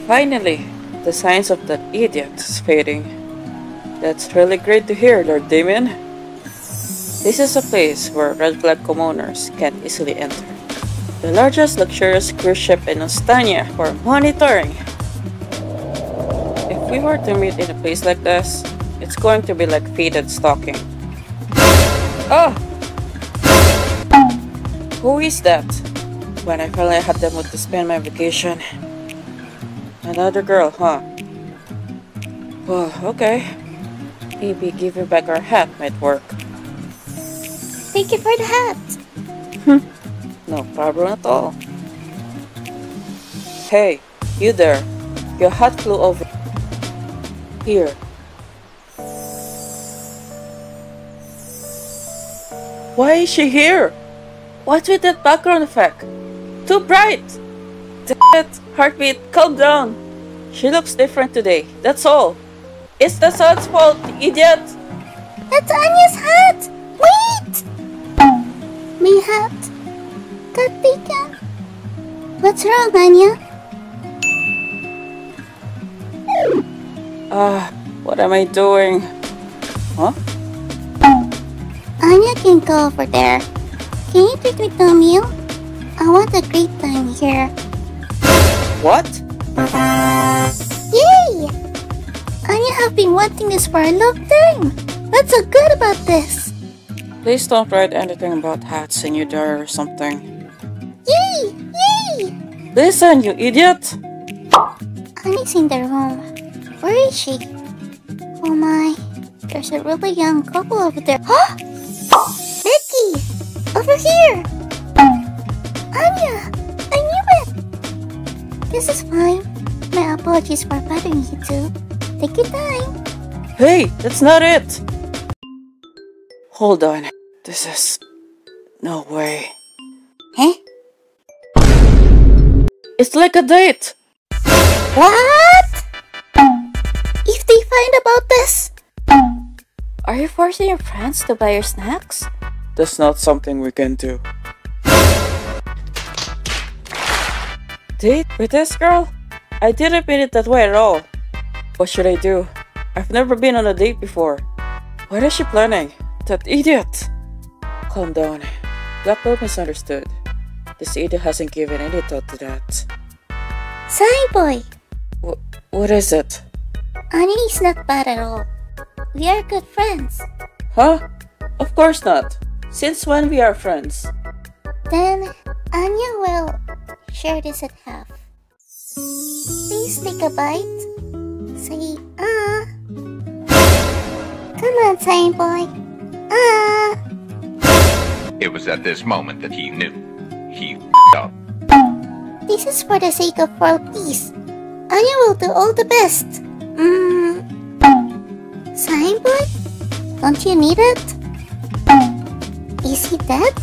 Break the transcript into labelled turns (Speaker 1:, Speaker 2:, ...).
Speaker 1: Finally, the signs of that idiot is fading. That's really great to hear, Lord Damian. This is a place where red flag commoners can't easily enter. The largest luxurious cruise ship in Anya for monitoring. If we were to meet in a place like this, it's going to be like faded stalking. Oh! Who is that? When I finally had the mood to spend my vacation. Another girl, huh? Well, okay. Maybe giving back our hat might work.
Speaker 2: Thank you for the hat.
Speaker 1: No problem at all. Hey, you there. Your hat flew over here. Why is she here? What's with that background effect? Too bright! Damn it! Heartbeat, calm down! She looks different today, that's all. It's the sun's fault, idiot!
Speaker 2: That's Anya's hat! Wait! My hat got taken. What's wrong, Anya?
Speaker 1: What am I doing? Huh?
Speaker 2: Anya can go over there. Can you take me to a meal? I want a great time here.
Speaker 1: What?
Speaker 2: Yay! Anya have been wanting this for a long time. What's so good about this?
Speaker 1: Please don't write anything about hats in your diary or something.
Speaker 2: Yay! Yay!
Speaker 1: Listen, you idiot!
Speaker 2: Anya's in the room. Where is she? Oh my, there's a really young couple over there. Huh? Becky! Over here! Anya! I knew it! This is fine. My apologies for bothering you two. Take your time.
Speaker 1: Hey, that's not it! Hold on. This is... no way.
Speaker 2: Huh?
Speaker 1: It's like a date!
Speaker 2: What? If they find about this...
Speaker 3: Are you forcing your friends to buy your snacks?
Speaker 1: That's not something we can do. Date with this girl? I didn't mean it that way at all. What should I do? I've never been on a date before. What is she planning? That idiot! Calm down. That girl misunderstood. This idiot hasn't given any thought to that.
Speaker 2: Sorry, boy.
Speaker 1: What is it?
Speaker 2: Anya is not bad at all. We are good friends.
Speaker 1: Huh? Of course not. Since when we are friends?
Speaker 2: Then, Anya will share this at half. Please take a bite. Say, ah. Come on, sign boy. Ah.
Speaker 4: It was at this moment that he knew. He up.
Speaker 2: This is for the sake of world peace. Anya will do all the best. Sign boy? Don't you need it? Is he dead?